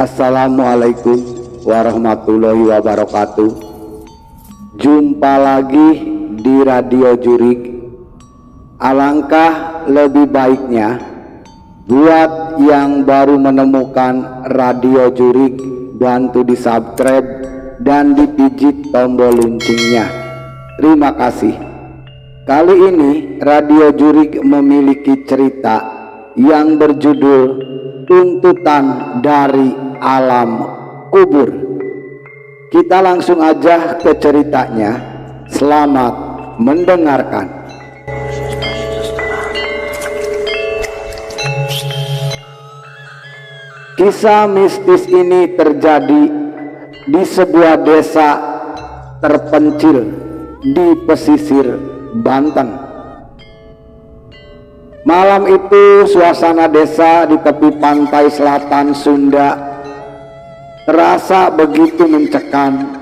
Assalamualaikum warahmatullahi wabarakatuh. Jumpa lagi di Radio Jurik. Alangkah lebih baiknya buat yang baru menemukan Radio Jurik, bantu di subscribe dan dipijit tombol loncengnya. Terima kasih. Kali ini Radio Jurik memiliki cerita yang berjudul Tuntutan dari Alam Kubur. Kita langsung aja ke ceritanya. Selamat mendengarkan. Kisah mistis ini terjadi di sebuah desa terpencil di pesisir Banten. Malam itu suasana desa di tepi pantai selatan Sunda terasa begitu mencekam.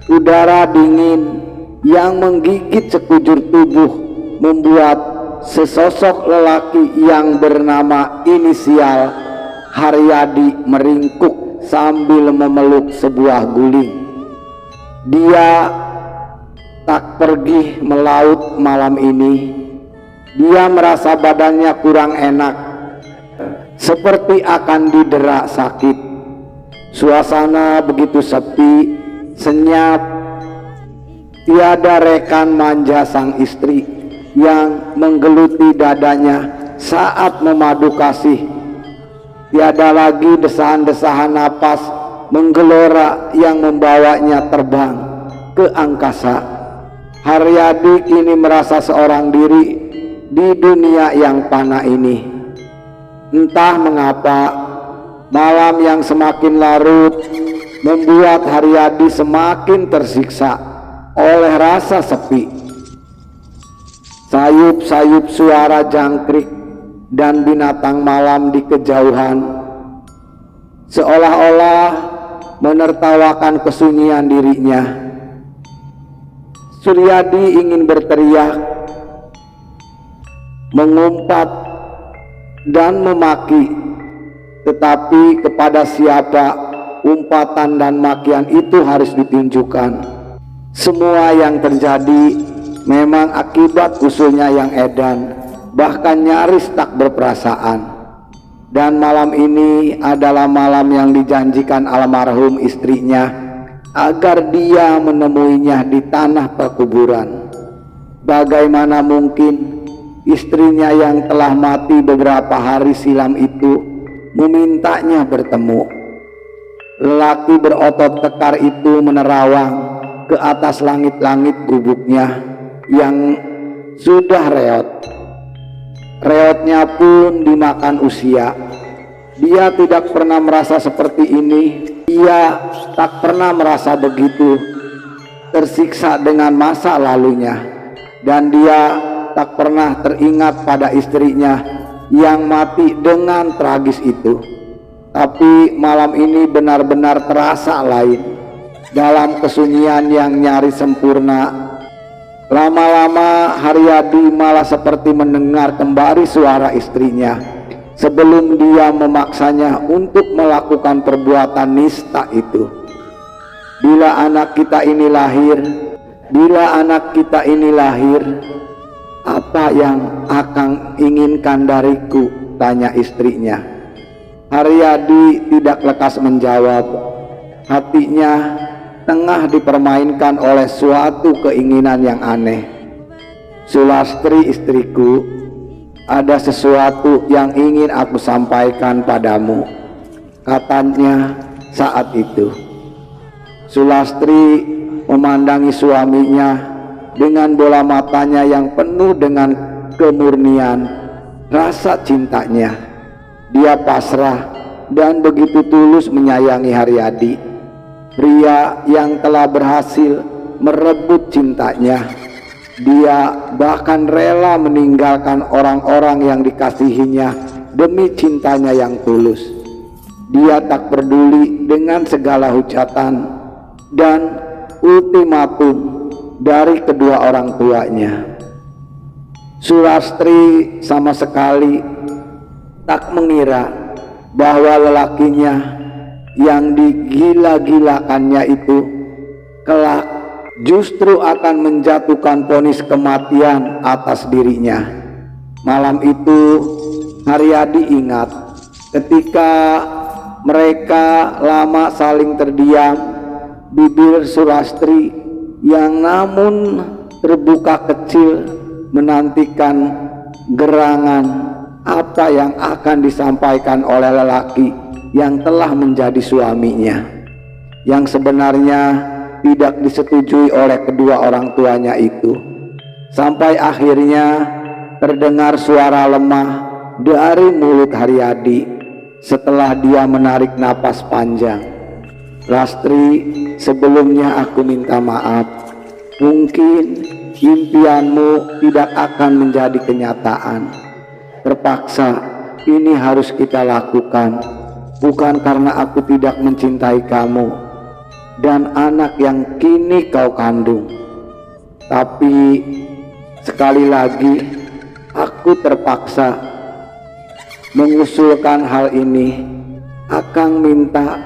Udara dingin yang menggigit sekujur tubuh membuat sesosok lelaki yang bernama inisial Haryadi meringkuk sambil memeluk sebuah guling. Dia tak pergi melaut malam ini. Dia merasa badannya kurang enak, seperti akan didera sakit. Suasana begitu sepi, senyap. Tiada rekan manja sang istri yang menggeluti dadanya saat memadu kasih. Tiada lagi desahan-desahan napas menggelora yang membawanya terbang ke angkasa. Haryadi kini merasa seorang diri di dunia yang fana ini. Entah mengapa, malam yang semakin larut membuat Haryadi semakin tersiksa oleh rasa sepi. Sayup-sayup suara jangkrik dan binatang malam di kejauhan seolah-olah menertawakan kesunyian dirinya. Suryadi ingin berteriak, mengumpat dan memaki, tetapi kepada siapa umpatan dan makian itu harus ditunjukkan. Semua yang terjadi memang akibat usulnya yang edan, bahkan nyaris tak berperasaan. Dan malam ini adalah malam yang dijanjikan almarhum istrinya agar dia menemuinya di tanah perkuburan. Bagaimana mungkin istrinya yang telah mati beberapa hari silam itu memintanya bertemu? Lelaki berotot kekar itu menerawang ke atas langit-langit gubuknya yang sudah reot. Reotnya pun dimakan usia. Dia tidak pernah merasa seperti ini. Dia tak pernah merasa begitu tersiksa dengan masa lalunya. Dan dia tak pernah teringat pada istrinya yang mati dengan tragis itu. Tapi malam ini benar-benar terasa lain. Dalam kesunyian yang nyaris sempurna, lama-lama Haryadi malah seperti mendengar kembali suara istrinya sebelum dia memaksanya untuk melakukan perbuatan nista itu. Bila anak kita ini lahir, apa yang Akang inginkan dariku? Tanya istrinya. Haryadi tidak lekas menjawab. Hatinya tengah dipermainkan oleh suatu keinginan yang aneh. Sulastri, istriku, ada sesuatu yang ingin aku sampaikan padamu, katanya saat itu. Sulastri memandangi suaminya dengan bola matanya yang penuh dengan kemurnian rasa cintanya. Dia pasrah dan begitu tulus menyayangi Haryadi, pria yang telah berhasil merebut cintanya. Dia bahkan rela meninggalkan orang-orang yang dikasihinya demi cintanya yang tulus. Dia tak peduli dengan segala hujatan dan ultimatum dari kedua orang tuanya. Sulastri sama sekali tak mengira bahwa lelakinya yang digila-gilakannya itu kelak justru akan menjatuhkan vonis kematian atas dirinya. Malam itu Haryadi ingat ketika mereka lama saling terdiam, bibir Sulastri yang namun terbuka kecil menantikan gerangan apa yang akan disampaikan oleh lelaki yang telah menjadi suaminya, yang sebenarnya tidak disetujui oleh kedua orang tuanya itu. Sampai akhirnya terdengar suara lemah dari mulut Haryadi setelah dia menarik napas panjang. "Lastri, sebelumnya aku minta maaf. Mungkin impianmu tidak akan menjadi kenyataan. Terpaksa ini harus kita lakukan, bukan karena aku tidak mencintai kamu dan anak yang kini kau kandung. Tapi sekali lagi aku terpaksa mengusulkan hal ini. Akang minta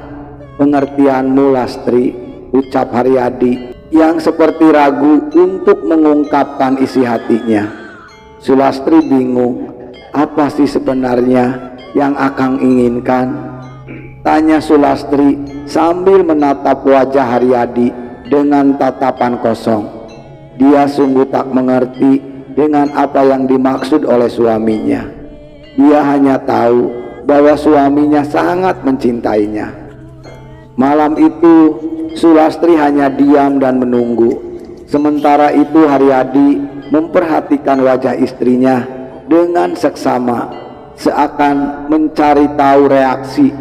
pengertianmu, Lastri," ucap Haryadi yang seperti ragu untuk mengungkapkan isi hatinya. Sulastri bingung, apa sih sebenarnya yang Akang inginkan? Tanya Sulastri sambil menatap wajah Haryadi dengan tatapan kosong. Dia sungguh tak mengerti dengan apa yang dimaksud oleh suaminya. Dia hanya tahu bahwa suaminya sangat mencintainya. Malam itu Sulastri hanya diam dan menunggu. Sementara itu Haryadi memperhatikan wajah istrinya dengan seksama, seakan mencari tahu reaksi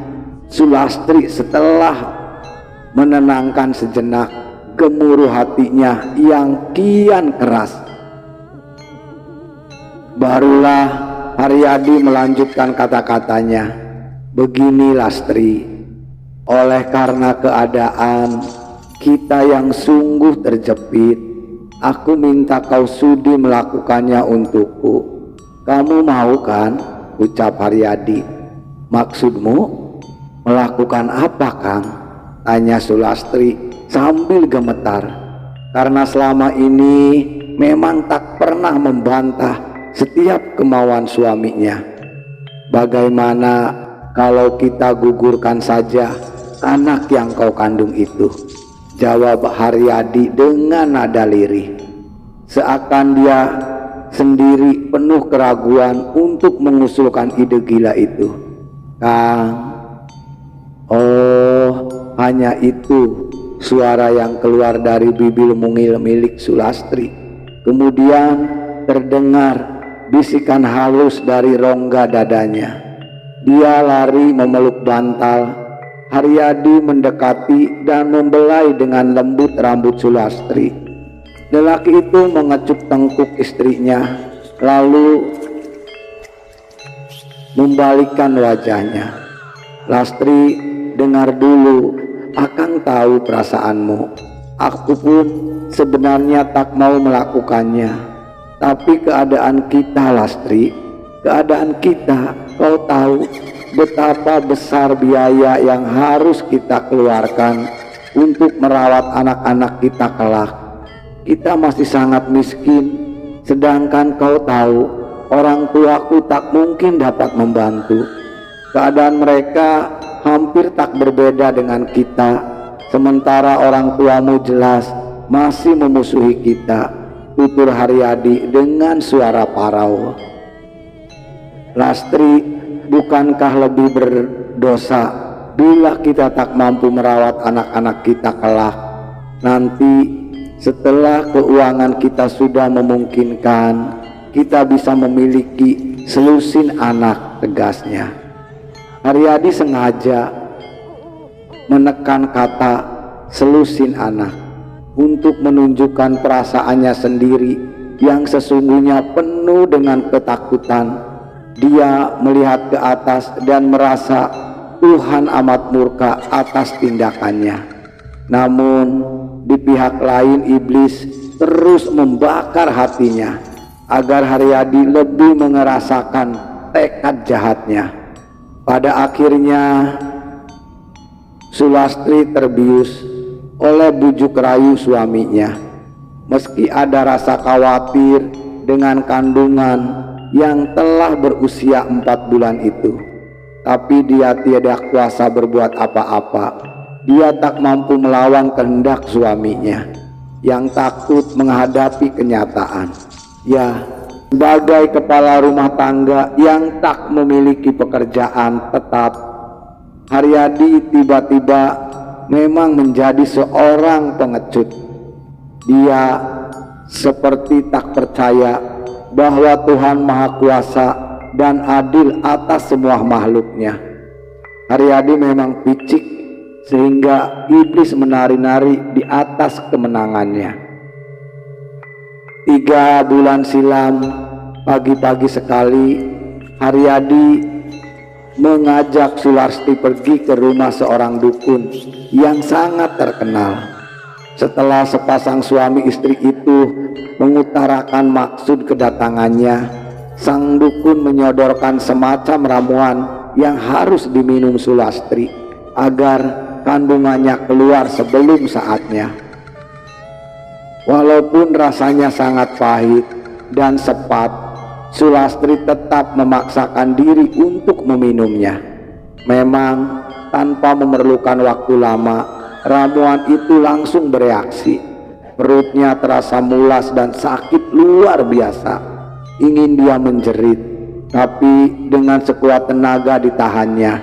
Sulastri setelah menenangkan sejenak gemuruh hatinya yang kian keras. Barulah Haryadi melanjutkan kata-katanya, "Begini Lastri, oleh karena keadaan kita yang sungguh terjepit, aku minta kau sudi melakukannya untukku. Kamu mau kan?" ucap Haryadi. "Maksudmu melakukan apa, Kang?" tanya Sulastri sambil gemetar, karena selama ini memang tak pernah membantah setiap kemauan suaminya. "Bagaimana kalau kita gugurkan saja anak yang kau kandung itu?" jawab Haryadi dengan nada lirih, seakan dia sendiri penuh keraguan untuk mengusulkan ide gila itu. "Kang." "Oh, hanya itu," suara yang keluar dari bibir mungil milik Sulastri. Kemudian terdengar bisikan halus dari rongga dadanya. Dia lari memeluk bantal. Haryadi mendekati dan membelai dengan lembut rambut Sulastri. Lelaki itu mengecup tengkuk istrinya, lalu membalikkan wajahnya. "Lastri, dengar dulu, Akang tahu perasaanmu. Aku pun sebenarnya tak mau melakukannya. Tapi keadaan kita, Lastri, keadaan kita, kau tahu betapa besar biaya yang harus kita keluarkan untuk merawat anak-anak kita kelak. Kita masih sangat miskin, sedangkan kau tahu orang tuaku tak mungkin dapat membantu. Keadaan mereka hampir tak berbeda dengan kita, sementara orang tuamu jelas masih memusuhi kita," tutur Haryadi dengan suara parau. "Lastri, bukankah lebih berdosa bila kita tak mampu merawat anak-anak kita kelak? Nanti setelah keuangan kita sudah memungkinkan, kita bisa memiliki selusin anak," tegasnya. Haryadi sengaja menekan kata selusin anak untuk menunjukkan perasaannya sendiri yang sesungguhnya penuh dengan ketakutan. Dia melihat ke atas dan merasa Tuhan amat murka atas tindakannya. Namun di pihak lain iblis terus membakar hatinya agar Haryadi lebih mengerasakan tekad jahatnya. Pada akhirnya Sulastri terbius oleh bujuk rayu suaminya. Meski ada rasa khawatir dengan kandungan yang telah berusia 4 bulan itu, tapi dia tidak kuasa berbuat apa-apa. Dia tak mampu melawan kehendak suaminya yang takut menghadapi kenyataan. Ya, sebagai kepala rumah tangga yang tak memiliki pekerjaan tetap, Haryadi tiba-tiba memang menjadi seorang pengecut. Dia seperti tak percaya bahwa Tuhan Maha Kuasa dan adil atas semua makhluknya. Haryadi memang picik sehingga iblis menari-nari di atas kemenangannya. 3 bulan silam, pagi-pagi sekali, Haryadi mengajak Sulastri pergi ke rumah seorang dukun yang sangat terkenal. Setelah sepasang suami istri itu mengutarakan maksud kedatangannya, sang dukun menyodorkan semacam ramuan yang harus diminum Sulastri agar kandungannya keluar sebelum saatnya. Walaupun rasanya sangat pahit dan sepat, Sulastri tetap memaksakan diri untuk meminumnya. Memang tanpa memerlukan waktu lama, ramuan itu langsung bereaksi. Perutnya terasa mulas dan sakit luar biasa. Ingin dia menjerit, tapi dengan sekuat tenaga ditahannya.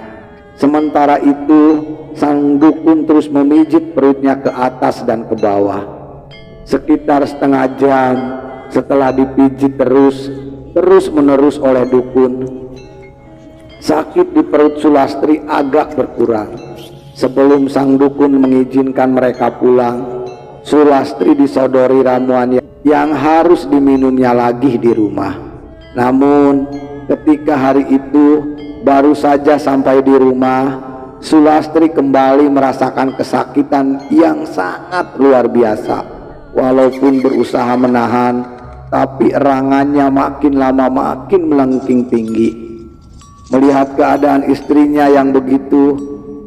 Sementara itu, sang dukun terus memijit perutnya ke atas dan ke bawah. Sekitar setengah jam setelah dipijit terus menerus oleh dukun, sakit di perut Sulastri agak berkurang. Sebelum sang dukun mengizinkan mereka pulang, Sulastri disodori ramuan yang harus diminumnya lagi di rumah. Namun ketika hari itu baru saja sampai di rumah, Sulastri kembali merasakan kesakitan yang sangat luar biasa. Walaupun berusaha menahan, tapi erangannya makin lama makin melengking tinggi. Melihat keadaan istrinya yang begitu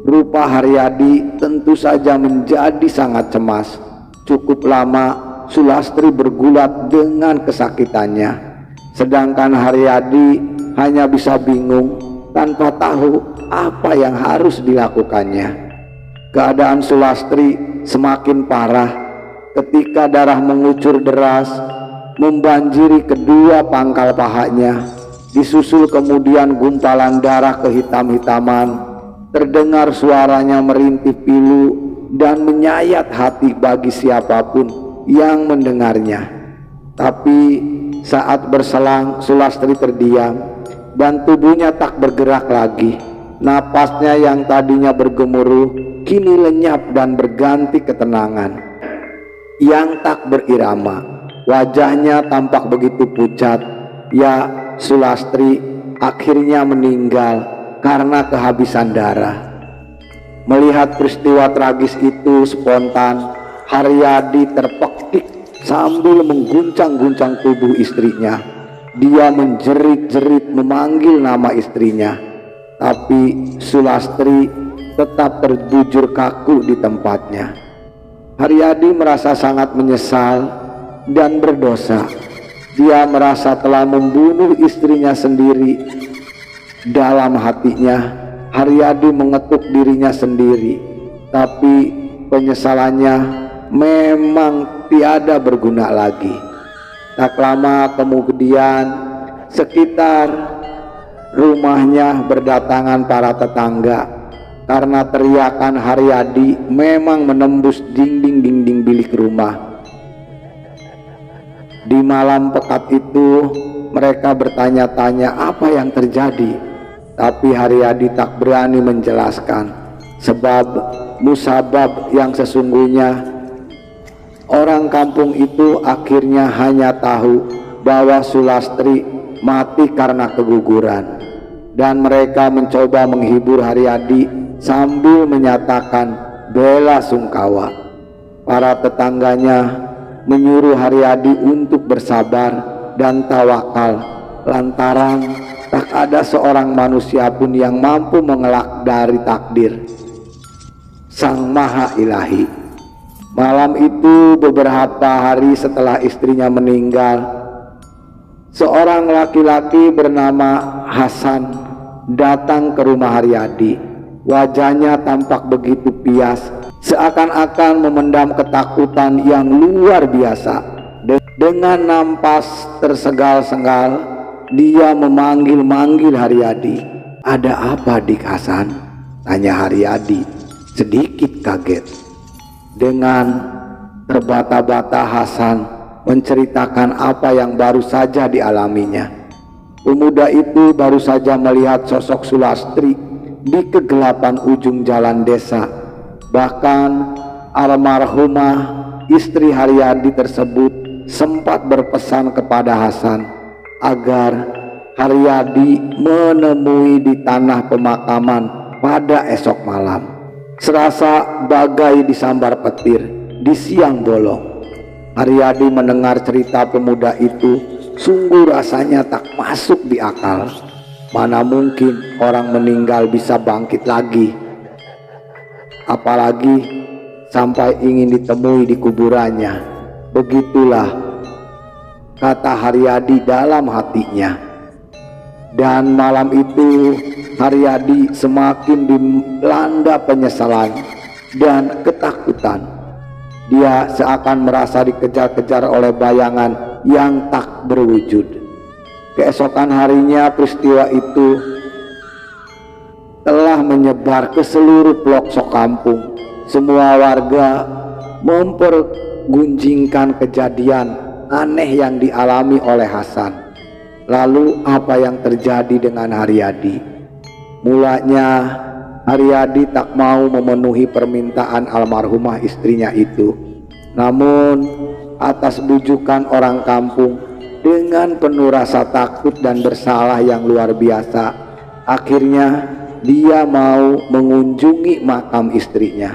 rupa, Haryadi tentu saja menjadi sangat cemas. Cukup lama Sulastri bergulat dengan kesakitannya, sedangkan Haryadi hanya bisa bingung tanpa tahu apa yang harus dilakukannya. Keadaan Sulastri semakin parah ketika darah mengucur deras membanjiri kedua pangkal pahanya, disusul kemudian gumpalan darah kehitam-hitaman. Terdengar suaranya merintih pilu dan menyayat hati bagi siapapun yang mendengarnya. Tapi saat berselang, Sulastri terdiam dan tubuhnya tak bergerak lagi. Napasnya yang tadinya bergemuruh kini lenyap dan berganti ketenangan yang tak berirama. Wajahnya tampak begitu pucat. Ya, Sulastri akhirnya meninggal karena kehabisan darah. Melihat peristiwa tragis itu spontan, Haryadi terpekik sambil mengguncang-guncang tubuh istrinya. Dia menjerit-jerit memanggil nama istrinya, tapi Sulastri tetap terbujur kaku di tempatnya. Haryadi merasa sangat menyesal dan berdosa. Dia merasa telah membunuh istrinya sendiri. Dalam hatinya, Haryadi mengetuk dirinya sendiri, tapi penyesalannya memang tiada berguna lagi. Tak lama kemudian, sekitar rumahnya berdatangan para tetangga karena teriakan Haryadi memang menembus dinding-dinding bilik rumah. Di malam pekat itu mereka bertanya-tanya apa yang terjadi, tapi Haryadi tak berani menjelaskan sebab musabab yang sesungguhnya. Orang kampung itu akhirnya hanya tahu bahwa Sulastri mati karena keguguran, dan mereka mencoba menghibur Haryadi sambil menyatakan bela sungkawa. Para tetangganya menyuruh Haryadi untuk bersabar dan tawakal, lantaran tak ada seorang manusia pun yang mampu mengelak dari takdir. Sang Maha Ilahi. Malam itu beberapa hari setelah istrinya meninggal, seorang laki-laki bernama Hasan datang ke rumah Haryadi. Wajahnya tampak begitu pias, seakan-akan memendam ketakutan yang luar biasa. Dengan napas tersegal-segal, dia memanggil-manggil Haryadi. "Ada apa, Dik Hasan?" tanya Haryadi, sedikit kaget. Dengan terbata-bata Hasan menceritakan apa yang baru saja dialaminya. Pemuda itu baru saja melihat sosok Sulastri di kegelapan ujung jalan desa. Bahkan almarhumah istri Haryadi tersebut sempat berpesan kepada Hasan agar Haryadi menemui di tanah pemakaman pada esok malam. Serasa bagai disambar petir di siang bolong. Haryadi mendengar cerita pemuda itu, sungguh rasanya tak masuk di akal. Mana mungkin orang meninggal bisa bangkit lagi, apalagi sampai ingin ditemui di kuburannya. Begitulah kata Haryadi dalam hatinya. Dan malam itu Haryadi semakin dilanda penyesalan dan ketakutan. Dia seakan merasa dikejar-kejar oleh bayangan yang tak berwujud. Keesokan harinya peristiwa itu telah menyebar ke seluruh pelosok kampung. Semua warga mempergunjingkan kejadian aneh yang dialami oleh Hasan. Lalu apa yang terjadi dengan Haryadi? Mulanya Haryadi tak mau memenuhi permintaan almarhumah istrinya itu. Namun atas bujukan orang kampung, dengan penuh rasa takut dan bersalah yang luar biasa, akhirnya dia mau mengunjungi makam istrinya.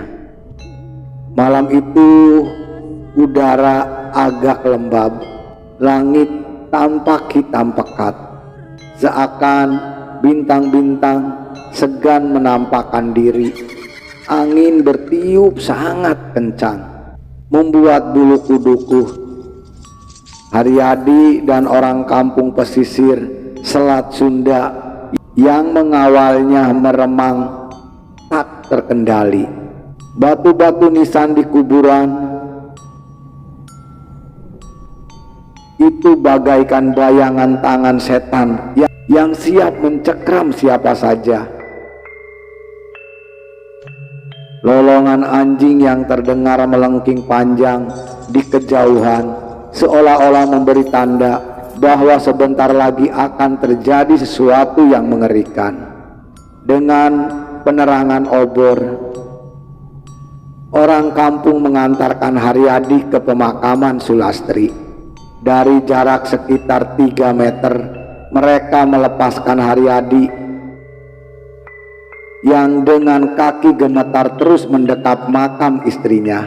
Malam itu udara agak lembab, langit tampak hitam pekat, seakan bintang-bintang segan menampakkan diri. Angin bertiup sangat kencang, membuat bulu kuduku. Haryadi dan orang kampung pesisir Selat Sunda yang mengawalnya meremang tak terkendali. Batu-batu nisan di kuburan itu bagaikan bayangan tangan setan yang siap mencekram siapa saja. Lolongan anjing yang terdengar melengking panjang di kejauhan seolah-olah memberi tanda bahwa sebentar lagi akan terjadi sesuatu yang mengerikan. Dengan penerangan obor, orang kampung mengantarkan Haryadi ke pemakaman Sulastri. Dari jarak sekitar 3 meter, mereka melepaskan Haryadi yang dengan kaki gemetar terus mendekap makam istrinya.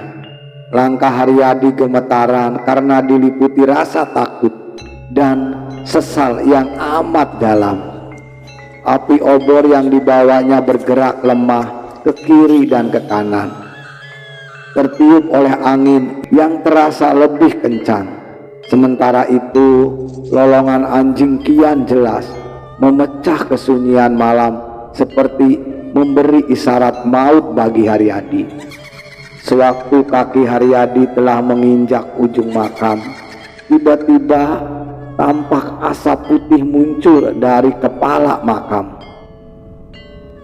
Langkah Haryadi gemetaran karena diliputi rasa takut dan sesal yang amat dalam. Api obor yang dibawanya bergerak lemah ke kiri dan ke kanan, tertiup oleh angin yang terasa lebih kencang. Sementara itu lolongan anjing kian jelas memecah kesunyian malam, seperti memberi isyarat maut bagi Haryadi. Sewaktu kaki Haryadi telah menginjak ujung makam, tiba-tiba tampak asap putih muncul dari kepala makam.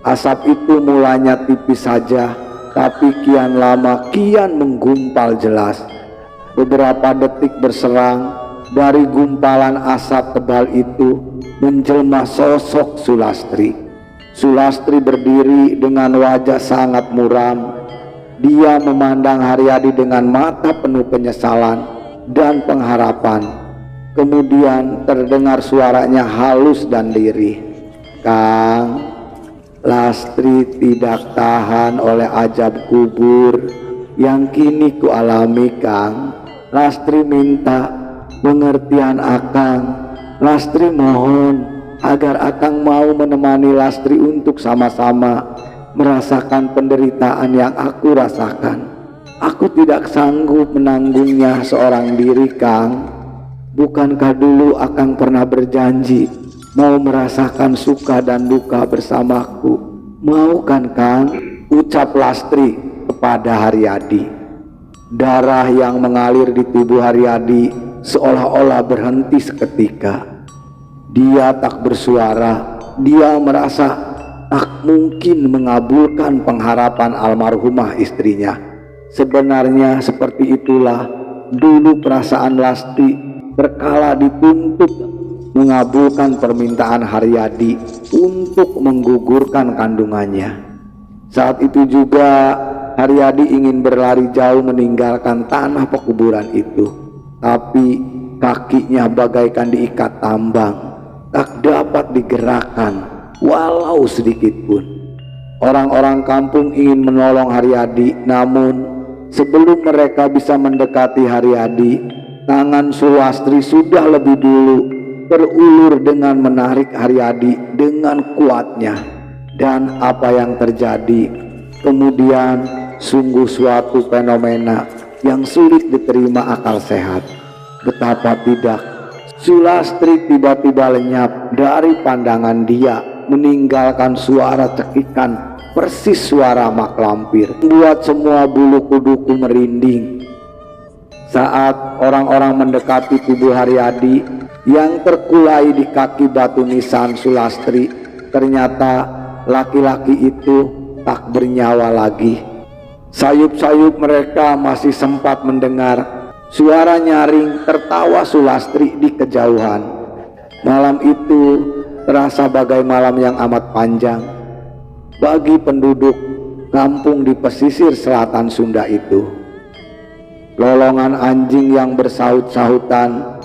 Asap itu mulanya tipis saja, tapi kian lama kian menggumpal jelas. Beberapa detik berserang, dari gumpalan asap tebal itu menjelma sosok Sulastri. Sulastri berdiri dengan wajah sangat muram. Dia memandang Haryadi dengan mata penuh penyesalan dan pengharapan. Kemudian terdengar suaranya halus dan lirih. "Kang, Lastri tidak tahan oleh ajab kubur yang kini kualami, Kang. Lastri minta pengertian Akang. Lastri mohon agar Akang mau menemani Lastri untuk sama-sama merasakan penderitaan yang aku rasakan. Aku tidak sanggup menanggungnya seorang diri, Kang. Bukankah dulu Akang pernah berjanji mau merasakan suka dan duka bersamaku? Mau kan, Kang? Ucap Lastri kepada Haryadi. Darah yang mengalir di tubuh Haryadi seolah-olah berhenti seketika. Dia tak bersuara. Dia merasa tak mungkin mengabulkan pengharapan almarhumah istrinya. Sebenarnya seperti itulah dulu perasaan Lastri berkala dituntut mengabulkan permintaan Haryadi untuk menggugurkan kandungannya. Saat itu juga Haryadi ingin berlari jauh meninggalkan tanah pekuburan itu, tapi kakinya bagaikan diikat tambang, tak dapat digerakkan walau sedikit pun. Orang-orang kampung ingin menolong Haryadi, namun sebelum mereka bisa mendekati Haryadi, tangan Sulastri sudah lebih dulu berulur dengan menarik Haryadi dengan kuatnya. Dan apa yang terjadi kemudian sungguh suatu fenomena yang sulit diterima akal sehat. Betapa tidak, Sulastri tiba-tiba lenyap dari pandangan dia, meninggalkan suara cekikan persis suara mak lampir, membuat semua bulu kuduku merinding. Saat orang-orang mendekati tubuh Haryadi yang terkulai di kaki batu nisan Sulastri, ternyata laki-laki itu tak bernyawa lagi. Sayup-sayup mereka masih sempat mendengar suara nyaring tertawa Sulastri di kejauhan. Malam itu terasa bagai malam yang amat panjang bagi penduduk kampung di pesisir selatan Sunda itu. Lolongan anjing yang bersahut-sahutan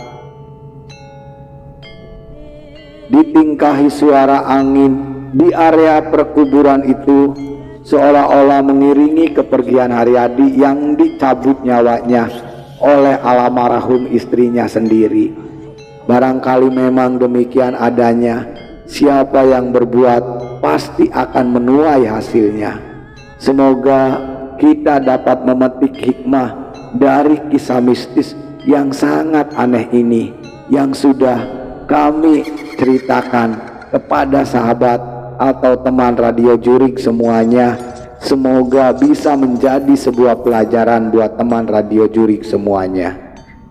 ditingkahi suara angin di area perkuburan itu, seolah-olah mengiringi kepergian Haryadi yang dicabut nyawanya oleh almarhum istrinya sendiri. Barangkali memang demikian adanya. Siapa yang berbuat pasti akan menuai hasilnya. Semoga kita dapat memetik hikmah dari kisah mistis yang sangat aneh ini, yang sudah kami ceritakan kepada sahabat atau teman Radio Jurik semuanya. Semoga bisa menjadi sebuah pelajaran buat teman Radio Jurik semuanya.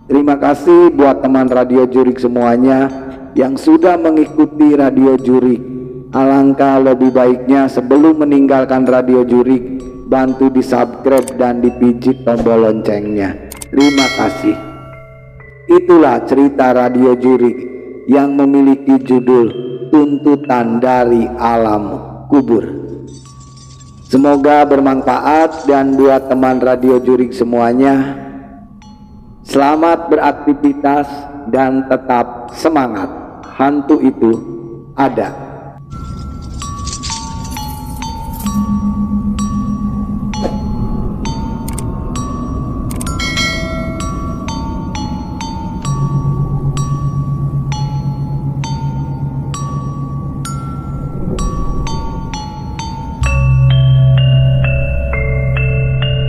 Terima kasih buat teman Radio Jurik semuanya yang sudah mengikuti Radio Jurik. Alangkah lebih baiknya sebelum meninggalkan Radio Jurik, bantu di subscribe dan dipijit tombol loncengnya. Terima kasih. Itulah cerita Radio Jurik yang memiliki judul Tuntutan dari Alam Kubur. Semoga bermanfaat, dan buat teman Radio Jurik semuanya, selamat beraktivitas dan tetap semangat. Hantu itu ada.